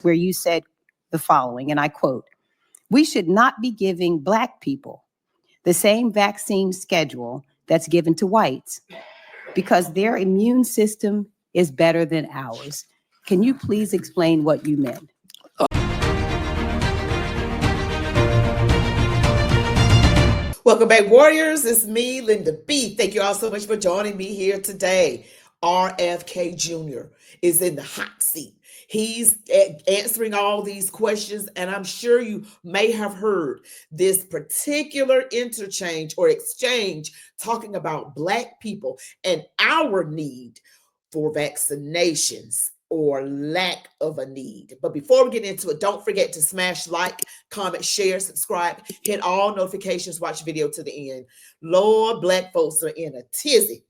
where you said the following, and I quote, "We should not be giving Black people the same vaccine schedule that's given to whites because their immune system is better than ours." Can you please explain what you meant? Welcome back, Warriors. It's me, Linda B. Thank you all so much for joining me here today. RFK Jr. is in the hot seat. He's answering all these questions, and I'm sure you may have heard this particular interchange or exchange talking about Black people and our need for vaccinations or lack of a need. But before we get into it, don't forget to smash like, comment, share, subscribe, hit all notifications, watch the video to the end. Lord, Black folks are in a tizzy.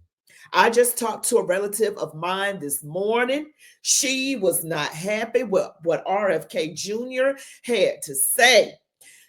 I just talked to a relative of mine this morning. She was not happy with what RFK Jr. had to say.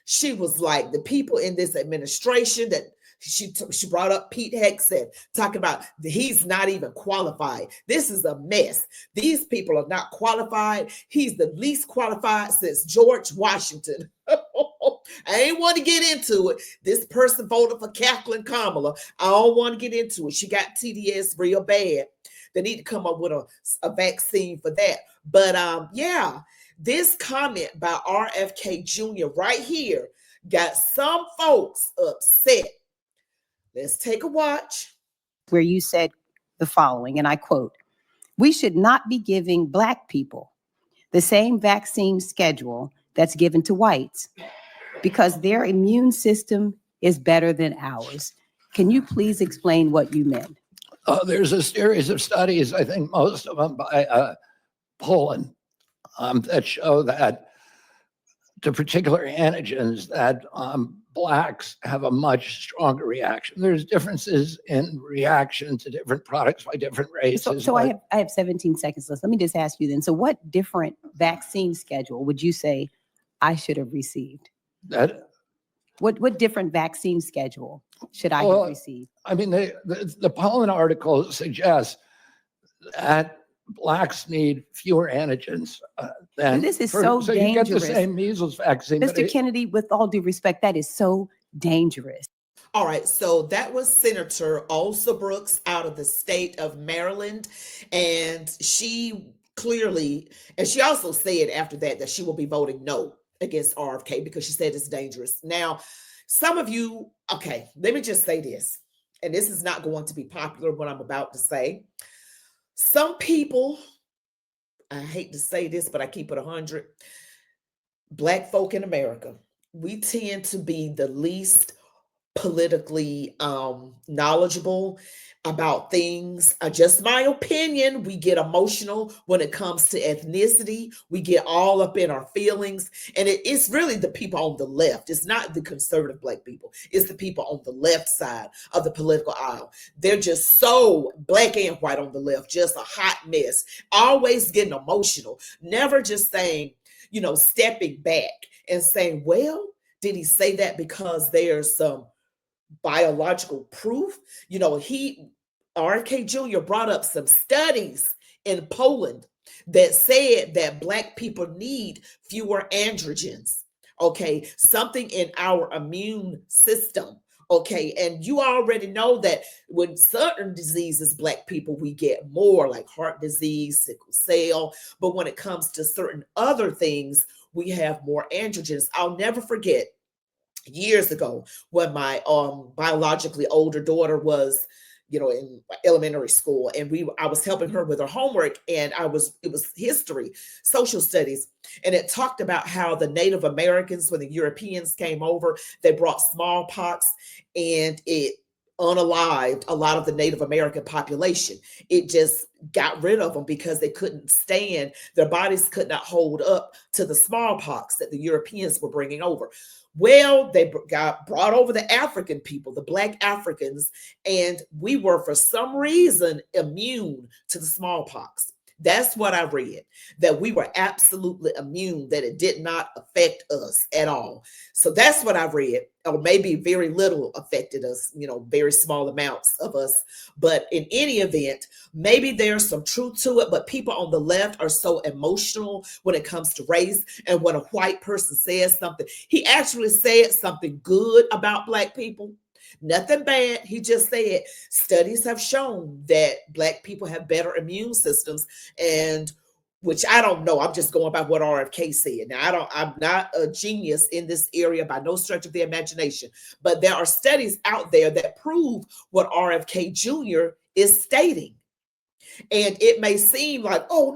She was like, the people in this administration that she brought up Pete Hegseth, talking about he's not even qualified. This is a mess. These people are not qualified. He's the least qualified since George Washington. I ain't want to get into it. This person voted for Kathleen Kamala. I don't want to get into it. She got TDS real bad. They need to come up with a vaccine for that. But yeah, this comment by RFK Jr. right here got some folks upset. Let's take a watch. Where you said the following, and I quote, "We should not be giving Black people the same vaccine schedule that's given to whites because their immune system is better than ours." Can you please explain what you meant? There's a series of studies, I think most of them by Poland, that show that to particular antigens that Blacks have a much stronger reaction. There's differences in reaction to different products by different races. So I have 17 seconds left. Let me just ask you then. So what different vaccine schedule would you say I should have received? What different vaccine schedule should I have received? I mean, the Poland article suggests that Blacks need fewer antigens than this is so dangerous. You get the same measles vaccine. Mr. Kennedy, with all due respect, that is so dangerous. All right, so that was Senator Alsobrooks out of the state of Maryland, and she clearly, and she also said after that she will be voting no against RFK because she said it's dangerous. Now, some of you, okay, let me just say this, and this is not going to be popular what I'm about to say. Some people, I hate to say this, but I keep it 100, Black folk in America, we tend to be the least politically knowledgeable about things. Just my opinion, we get emotional when it comes to ethnicity. We get all up in our feelings. And it's really the people on the left. It's not the conservative Black people. It's the people on the left side of the political aisle. They're just so Black and white on the left, just a hot mess, always getting emotional, never just saying, stepping back and saying, well, did he say that because there's some biological proof? RFK Jr. brought up some studies in Poland that said that Black people need fewer androgens, okay? Something in our immune system, okay? And you already know that with certain diseases, Black people, we get more, like heart disease, sickle cell. But when it comes to certain other things, we have more androgens. I'll never forget years ago when my biologically older daughter was in elementary school, and I was helping her with her homework, and it was history, social studies, and it talked about how the Native Americans, when the Europeans came over, they brought smallpox, and it unalived a lot of the Native American population. It just got rid of them because they couldn't stand, their bodies could not hold up to the smallpox that the Europeans were bringing over. Well, they brought over the African people, the Black Africans, and we were, for some reason, immune to the smallpox. That's what I read, that we were absolutely immune, that it did not affect us at all. So that's what I read, or maybe very little affected us, very small amounts of us. But in any event, maybe there's some truth to it, but people on the left are so emotional when it comes to race. And when a white person says something, he actually said something good about Black people. Nothing bad. He just said studies have shown that Black people have better immune systems, and which I don't know. I'm just going by what RFK said. Now, I'm not a genius in this area by no stretch of the imagination, but there are studies out there that prove what RFK Jr. is stating. And it may seem like, oh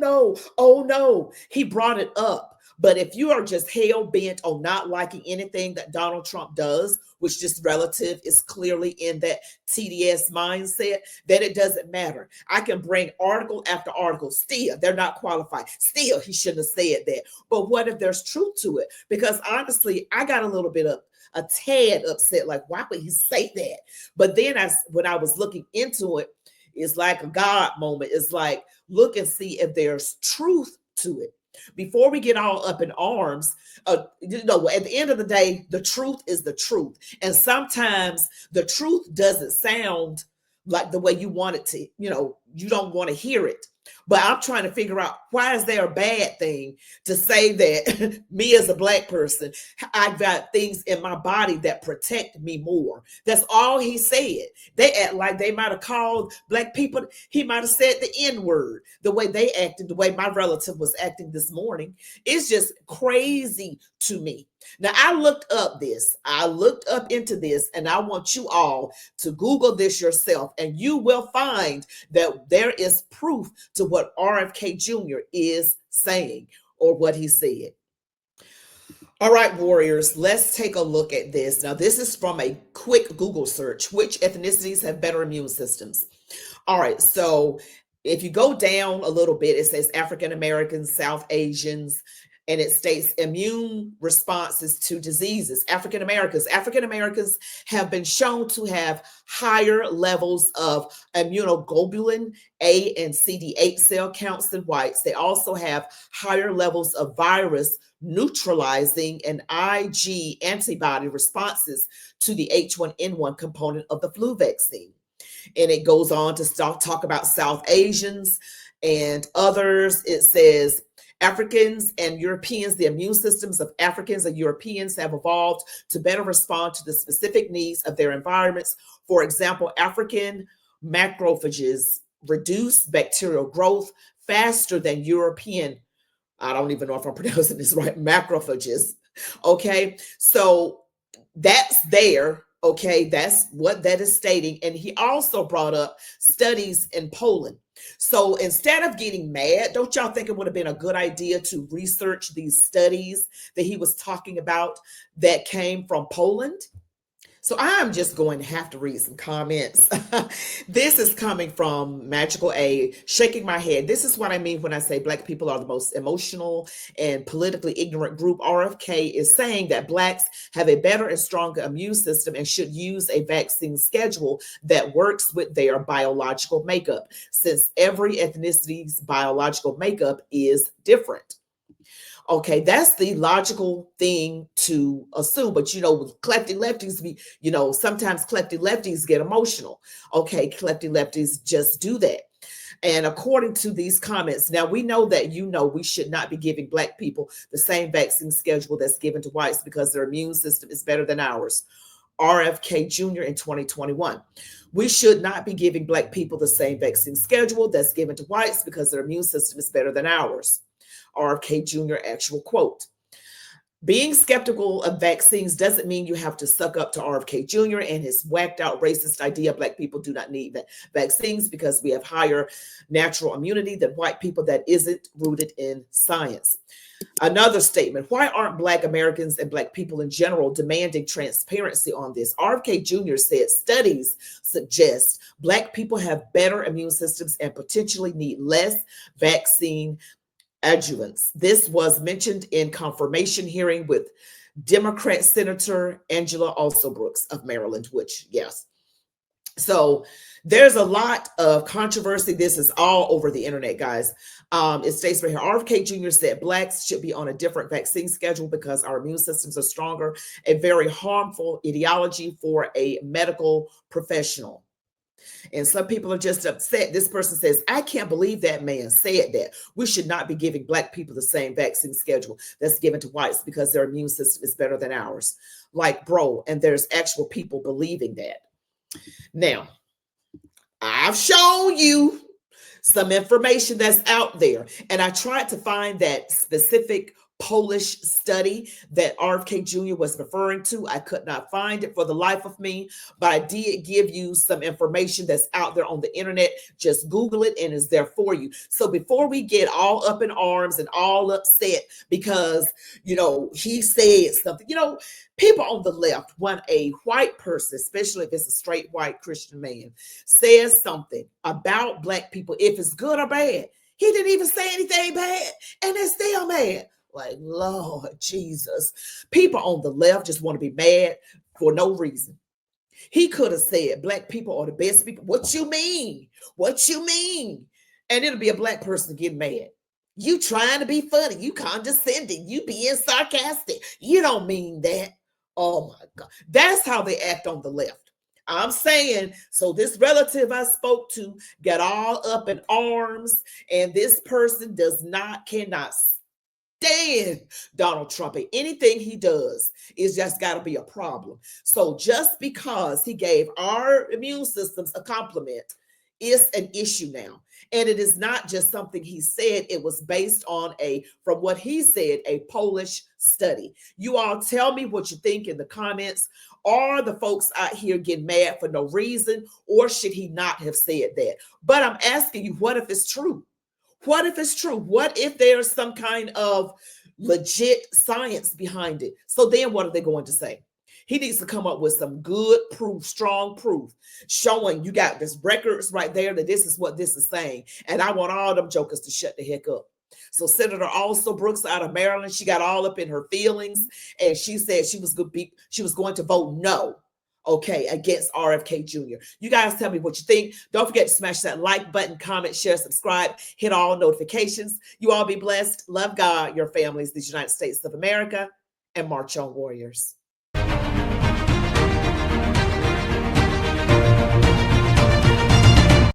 no, he brought it up. But if you are just hell bent on not liking anything that Donald Trump does, which this relative is clearly in that TDS mindset, then it doesn't matter. I can bring article after article. Still, they're not qualified. Still, he shouldn't have said that. But what if there's truth to it? Because honestly, I got a little bit of a tad upset, like, why would he say that? But then when I was looking into it, it's like a God moment. It's like, look and see if there's truth to it. Before we get all up in arms, at the end of the day, the truth is the truth. And sometimes the truth doesn't sound like the way you want it to, you don't want to hear it. But I'm trying to figure out, why is there a bad thing to say that me as a Black person, I've got things in my body that protect me more? That's all he said. They act like they might have called Black people. He might have said the N-word, the way they acted, the way my relative was acting this morning. It's just crazy to me. Now, I looked up into this, and I want you all to Google this yourself, and you will find that there is proof to what RFK Jr. is saying, or what he said. All right, warriors, let's take a look at this. Now, this is from a quick Google search. Which ethnicities have better immune systems? All right, so if you go down a little bit, it says African Americans, South Asians, and it states immune responses to diseases. African Americans have been shown to have higher levels of immunoglobulin A and CD8 cell counts than whites. They also have higher levels of virus neutralizing and Ig antibody responses to the H1N1 component of the flu vaccine. And it goes on to talk about South Asians and others. It says Africans and Europeans, the immune systems of Africans and Europeans have evolved to better respond to the specific needs of their environments. For example, African macrophages reduce bacterial growth faster than European, I don't even know if I'm pronouncing this right, macrophages. Okay, so that's there. Okay, that's what that is stating. And he also brought up studies in Poland. So instead of getting mad, don't y'all think it would have been a good idea to research these studies that he was talking about that came from Poland? So I'm just going to have to read some comments. This is coming from Magical A, shaking my head. This is what I mean when I say Black people are the most emotional and politically ignorant group. RFK is saying that Blacks have a better and stronger immune system and should use a vaccine schedule that works with their biological makeup, since every ethnicity's biological makeup is different. Okay, that's the logical thing to assume. But, collecting lefties, sometimes collecting lefties get emotional. Okay, collecting lefties just do that. And according to these comments, now we know that, we should not be giving Black people the same vaccine schedule that's given to whites because their immune system is better than ours. RFK Jr. in 2021. We should not be giving Black people the same vaccine schedule that's given to whites because their immune system is better than ours. RFK Jr. actual quote. Being skeptical of vaccines doesn't mean you have to suck up to RFK Jr. and his whacked out racist idea Black people do not need vaccines because we have higher natural immunity than white people that isn't rooted in science. Another statement, why aren't Black Americans and Black people in general demanding transparency on this? RFK Jr. said studies suggest Black people have better immune systems and potentially need less vaccine adjuvants. This was mentioned in confirmation hearing with Democrat Senator Angela Alsobrooks of Maryland, which, yes. So there's a lot of controversy. This is all over the internet, guys. It states right here, RFK Jr. said blacks should be on a different vaccine schedule because our immune systems are stronger, a very harmful ideology for a medical professional. And some people are just upset. This person says, I can't believe that man said that. We should not be giving black people the same vaccine schedule that's given to whites because their immune system is better than ours. Like, bro, and there's actual people believing that. Now, I've shown you some information that's out there, and I tried to find that specific Polish study that RFK Jr. was referring to. I could not find it for the life of me, but I did give you some information that's out there on the internet. Just Google it and it's there for you. So before we get all up in arms and all upset because, you know, he said something, you know, people on the left want a white person, especially if it's a straight white Christian man, says something about black people, if it's good or bad. He didn't even say anything bad, and they're still mad. Like, Lord Jesus. People on the left just want to be mad for no reason. He could have said black people are the best people. What you mean? What you mean? And it'll be a black person get mad. You trying to be funny. You condescending. You being sarcastic. You don't mean that. Oh my God. That's how they act on the left. I'm saying, so this relative I spoke to got all up in arms, and this person cannot stand Donald Trump, and anything he does is just got to be a problem. So just because he gave our immune systems a compliment is an issue now. And it is not just something he said. It was based on from what he said, a Polish study. You all tell me what you think in the comments. Are the folks out here getting mad for no reason, or should he not have said that? But I'm asking you, what if it's true? What if it's true? What if there's some kind of legit science behind it? So then what are they going to say? He needs to come up with some good proof, strong proof, showing you got this records right there that this is what this is saying. And I want all them jokers to shut the heck up. So Senator Brooks out of Maryland, she got all up in her feelings, and she said she was going to vote no, okay, against RFK Jr. You guys tell me what you think. Don't forget to smash that like button, comment, share, subscribe, hit all notifications. You all be blessed. Love God, your families, the United States of America, and march on, warriors.